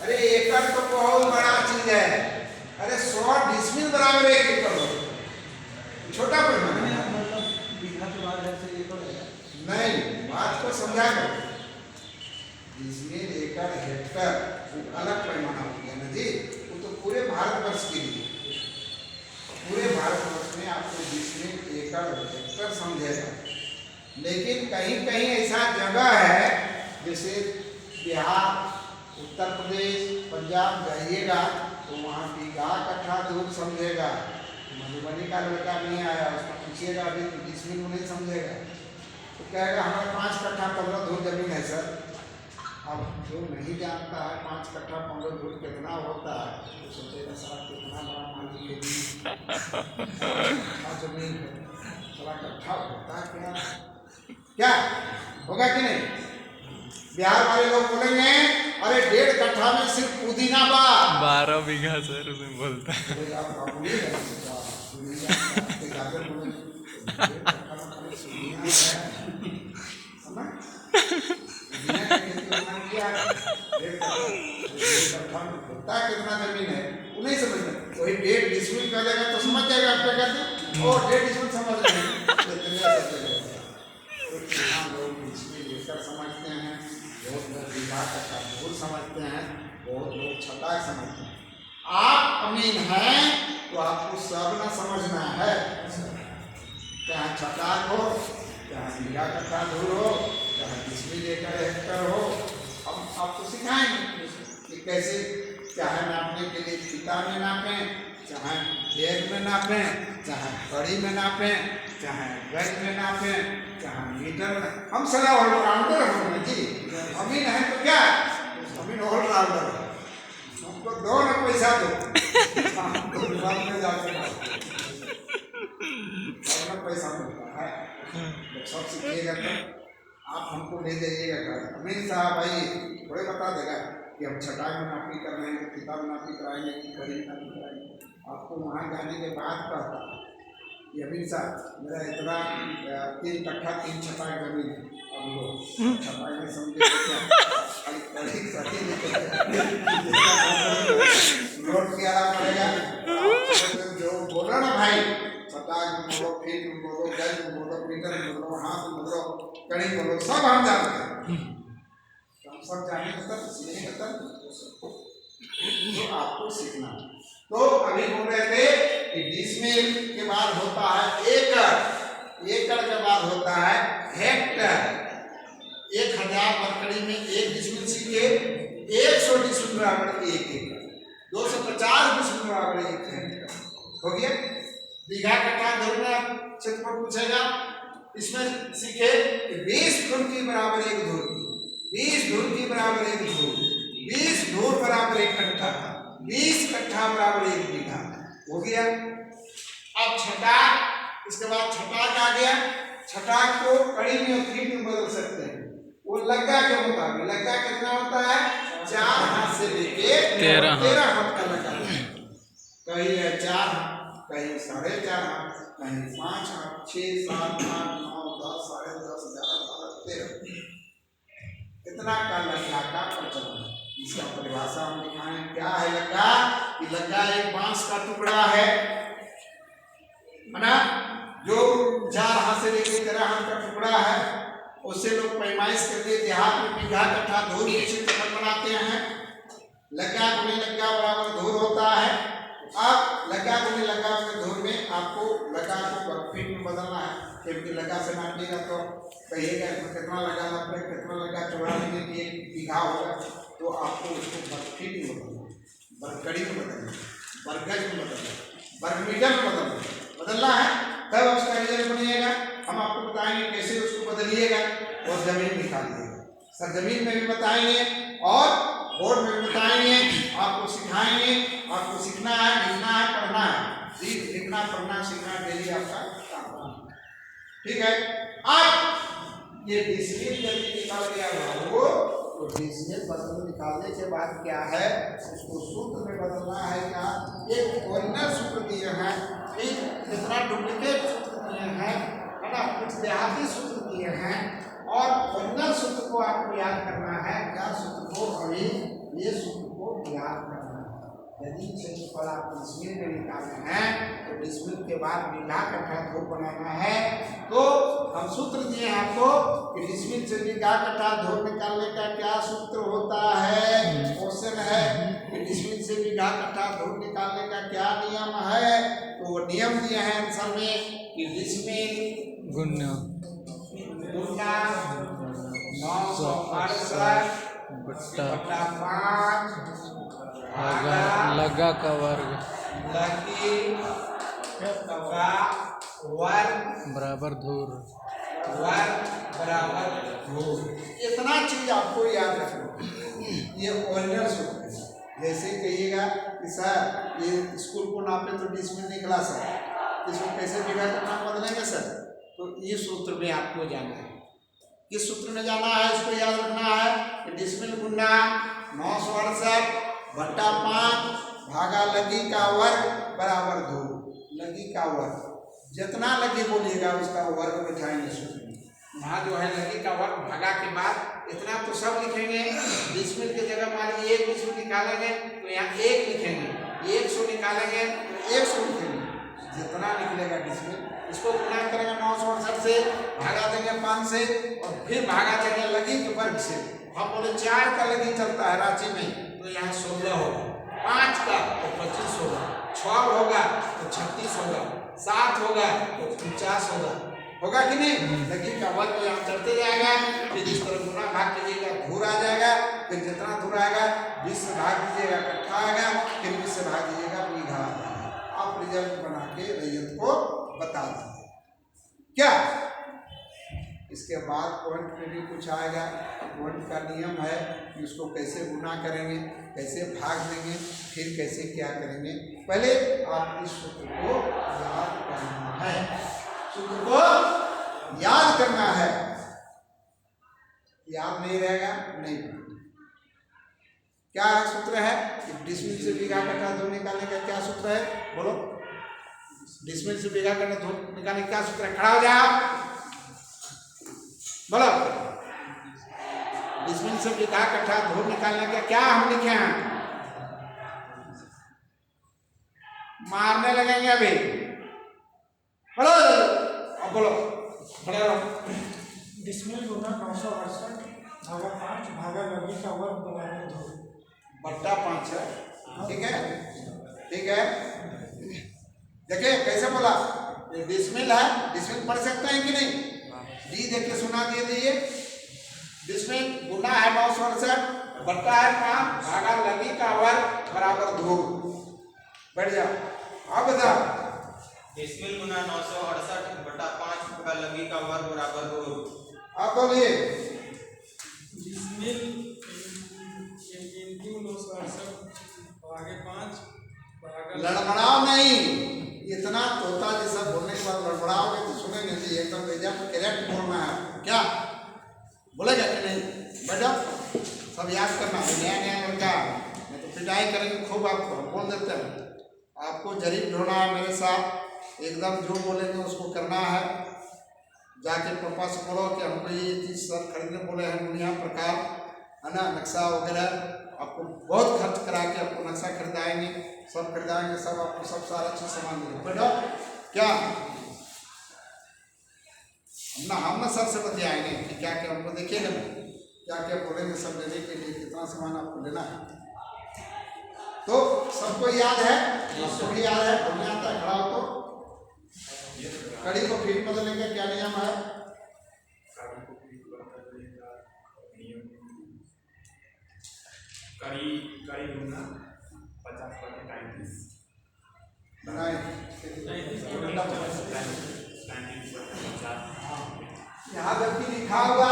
अरे एकड़ तो बहुत बड़ा चीज है। अरे 100 डिसमिल बराबर 1 एकड़ हो, छोटा पैमाना है। नहीं, बात को समझा करो। डिसमिल, एकड़, हेक्टर अलग पैमाना हो गया ना जी। वो तो पूरे भारतवर्ष के लिए, पूरे भारतवर्ष में आपको डिसमिल, एकड़, हेक्टर समझेगा। लेकिन कहीं कहीं ऐसा जगह है जैसे बिहार, उत्तर प्रदेश, पंजाब जाइएगा तो वहाँ बीघा कट्ठा दूर समझेगा। मधुबनी का लड़का नहीं आया, उसको पूछिएगा अभी तो डिसमिल में नहीं समझेगा, तो कहेगा हमारा 5 कट्ठा 15 धूर जमीन है सर। अब जो नहीं जानता है 5 कट्ठा 15 धूर कितना होता है, तो सोचेगा साहब कितना बड़ा मालिक है जमीन है, थोड़ा कट्ठा होता है क्या होगा कि नहीं। बिहार वाले लोग बोलेंगे अरे 1.5 कट्ठा में सिर्फ पुदीना बा 12 बीघा सर उसमें बोलता है। कितना जमीन है वो नहीं समझता, वही 1.5 डिसमिल कर देगा तो समझ जाएगा आप क्या कहते हैं। और 1.5 डिसमिल समझ लेंगे, समझते हैं, बहुत लोग बीघा कट्ठा दूर समझते हैं, बहुत लोग छटाक समझते हैं। आप अमीन हैं तो आपको सब ना समझना है, चाहे छटाक हो, चाहे बीघा कट्ठा दूर हो, चाहे डिसमिल, एकड़, हेक्टर हो। हम आपको सिखाएंगे कि कैसे, चाहे नापने के लिए फीता में नापें, चाहे बैग में नापें, चाहे कड़ी में नापें, चाहे गज में नापें, चाहे मीटर में। हम सारा ऑलराउंडर होंगे जी। अमीन है तो क्या, अमीन ऑलराउंडर है। हमको दो ना पैसा दो, हमको दुकान में जाके पैसा मिलता है, जब सब सीखिएगा तो आप हमको ले जाइएगा घर। अमीन साहब भाई थोड़े बता देगा कि हम छटाई में नापी कर रहे हैं, किताब नापी कराएंगे कि कड़ी नापी कराएंगे। आपको वहाँ जाने के बाद कहता कि अमीन साहब मेरा इतना 3 कट्ठा 3 छटाई जमीन है, अब लोग छटाई में समझे नोट के आना पड़ेगा। जो बोल रहा ना भाई, छटाई में बोलो, फीट में बोलो, गज में बोलो, मीटर में बोलो, हाथ में बोलो, कड़ी बोलो, सब हम जानते हैं। हम सब जाने तब सीखने तब तो आपको सीखना है। तो अभी बोल रहे थे कि डिसमिल के बाद होता है एकड़, एकड़ के बाद होता है हेक्टर। 1000 वर्कड़ी में 1 डिसमिल सीखे, 100 डिसमिल बराबर 1 एकड़, 250 डिसमिल बराबर 1 हेक्टर हो गया। बीघा कट्ठा धूर में क्षेत्रफल पूछेगा, इसमें सीखे 20 धूर की बराबर 1 धूर, 20 धूर की बराबर 1 धूर, 20 धूर बराबर 1 कट्ठा, 20 कट्ठा बराबर 1 बीघा हो गया। अब छटाक, इसके बाद छटाक आ गया। छटाक को कड़ी में और फीट में बदल सकते हैं, वो लग्गा के मुताबिक। लग्गा कितना होता है, 4 हाथ से लेके 13 हाथ का लग्गा, कहीं है 4 हाथ, कहीं 4.5 हाथ, कहीं 5 हाथ, 6, 7, 8, 9, 10, 10.5, 11, 12, 13 इतना का लग्गा का प्रचलन है। इसका परिभाषा हम दिखाएं क्या है लग्गा। कि लग्गा एक बांस का टुकड़ा है ना, जो 4 हाथ से लेकर 13 हाथ का टुकड़ा है। उससे लोग पैमाइश करके देहात में बीघा कट्ठा धूर की क्षेत्रफल बनाते हैं। लग्गा गुने लग्गा बराबर धूर होता है। अब लग्गा गुने लग्गा धूर में आपको लग्गा को वर्गफीट में बदलना है, क्योंकि लग्गा से नापिएगा तो कहिएगा कितना लगा नापे, कितना लगा चौड़ा लेने की 1 बीघा होगा, तो आपको उसको वर्गफीट में बदलना, वर्गकड़ी में बदलना, वर्गज में बदलना, वर्गमीटर में बदलना है, तब उसका रिजल्ट बनिएगा। हम आपको बताएंगे कैसे उसको बदलिएगा और जमीन निकालिएगा। सरजमीन में भी बताएंगे और बोर्ड में भी बताएंगे, आपको सिखाएंगे। आपको सीखना है, लिखना है, पढ़ना है। लिखना, पढ़ना, सीखना डेली आपका काम, ठीक है। अब ये डिसमिल जब निकाल गया वो, तो डिसमिल बदल निकालने के बाद क्या है, उसको सूत्र में बदलना है। क्या एक ओरिजिनल सूत्र दिए हैं, एक जितना डुप्लीकेट सूत्र दिए हैं, है ना, कुछ देहाती सूत्र दिए हैं, और ओरिजिनल सूत्र को आपको याद करना है। क्या सूत्र को, यदि क्षेत्रफल आप डिसमिल में निकालना है तो डिसमिल के बाद बीघा कट्ठा धूर बनाना है। तो हम सूत्र दिए हैं आपको कि डिसमिल से बीघा कट्ठा धूर निकालने का क्या सूत्र होता है। क्वेश्चन है कि डिसमिल से बीघा कट्ठा धूर निकालने का क्या नियम है। तो वो नियम दिए हैं आंसर में कि डिसमिल गुना 968 बटा 5 लगा का वर्ग लगी का वर्ग बराबर धूर बराबर धूर। इतना चीज आपको याद रखना। ये ओरिजिनल सूत्र है। जैसे कहिएगा कि सर ये स्कूल को नापे तो डिसमिल निकला सर, इसको कैसे बीघा कट्ठा बदलेंगे सर। तो ये सूत्र में आपको जाना है, किस सूत्र में जाना है इसको याद रखना है कि डिसमिल गुना 968 बटा 5 भागा लगी का वर्ग बराबर धूर। लगी का वर्ग जितना लगी बोलिएगा उसका वर्ग बैठाएंगे सूत्र में। वहाँ जो है लगी का वर्ग भागा के बाद इतना तो सब लिखेंगे। डिसमिल की जगह मान लीजिए 1 डिसमिल निकालेंगे तो यहाँ 1 लिखेंगे, 100 निकालेंगे तो 100 लिखेंगे। जितना निकलेगा डिसमिल इसको गुना करेंगे 968 से, भागा देंगे 5 से और फिर भागा देंगे लगी के वर्ग से। हम बोले 4 का लगी चलता है रांची में तो यहाँ 16 होगा, 5 का तो 25 होगा, 6 होगा तो 36 होगा, 7 होगा तो 49 होगा कि नहीं। लगी का वर्ग यहाँ चलते जाएगा। फिर इस तरह गुना भाग कीजिएगा धूर आ जाएगा। फिर जितना धूर आएगा 20 से भाग दीजिएगा कट्ठा आएगा, फिर 20 से भाग दीजिएगा बीघा आ जाएगा। आप रिजल्ट बना के रैयत को बता दीजिए क्या। इसके बाद पॉइंट में भी कुछ आएगा। पॉइंट का नियम है कि उसको कैसे गुना करेंगे, कैसे भाग देंगे, फिर कैसे क्या करेंगे। पहले आप इस सूत्र को याद करना है, सूत्र को याद करना है। याद नहीं रहेगा नहीं। क्या सूत्र है कि डिसमिल से बीघा कट्ठा धूर निकालने का क्या सूत्र है, बोलो। डिसमिल से बीघा कट्ठा धूर निकालने का क्या सूत्र है, खड़ा हो जाओ बोलो। डिसमिल से बीघा कट्ठा धूर निकालने का क्या हम लिखे हैं, मारने लगेंगे अभी, बोलो अब बोलो, खड़े रहो। डिसमिल गुना 968 भागा 5 भागा लगी का वर्ग बराबर धूर बट्टा 5 है। ठीक है, ठीक है। देखिए कैसे बोला, ये डिसमिल है, डिसमिल पढ़ सकते हैं कि नहीं। डी देखिए सुना दे दीजिए। डिसमिल गुना है 968 बट्टा है 5 भागा लगी का वर्ग बराबर धूर। बैठ जाओ, आप बताओ। डिसमिल गुना 968 बटा 5 भागा लगी का वर्ग बराबर धूर। आप बोलिए। डिसमिल इनटू 968 भागे 5 भागा लड़बड़ाओ नहीं, इतना तोता जैसा बोलने के बाद लड़बड़ाओगे तो सुने नहीं। एकदम एकदम करेक्ट बोलना है क्या, बोलेगा कि नहीं। बैठो, सब याद करना है। नया नया लड़का मैं तो पिटाई करेंगे खूब, आपको बोल देते हैं। आपको जरीब ढोना है मेरे साथ, एकदम जो बोलेंगे उसको करना है। जाके पापा से बोलो कि हमको ये चीज़ सर खरीदने बोले हैं, दुनिया प्रकार है ना, नक्शा वगैरह। आपको बहुत खर्च करा के आपको नक्शा खरीदाएंगे, सब खरीदाएंगे, सब आपको सब सारा चीज़ सामान देंगे। बेटा क्या हम ना सर से बतियाएंगे कि क्या क्या हमको देखिएगा ना, क्या क्या बोलेंगे सब लेने के लिए, कितना सामान आपको लेना है। तो सबको याद है, सबको भी याद है। बढ़िया आता है, खड़ा हो तो कड़ी को फीट बदलने का क्या नियम है। कड़ी गुना 50 बटे 33 बनाए यहाँ जबकि लिखा हुआ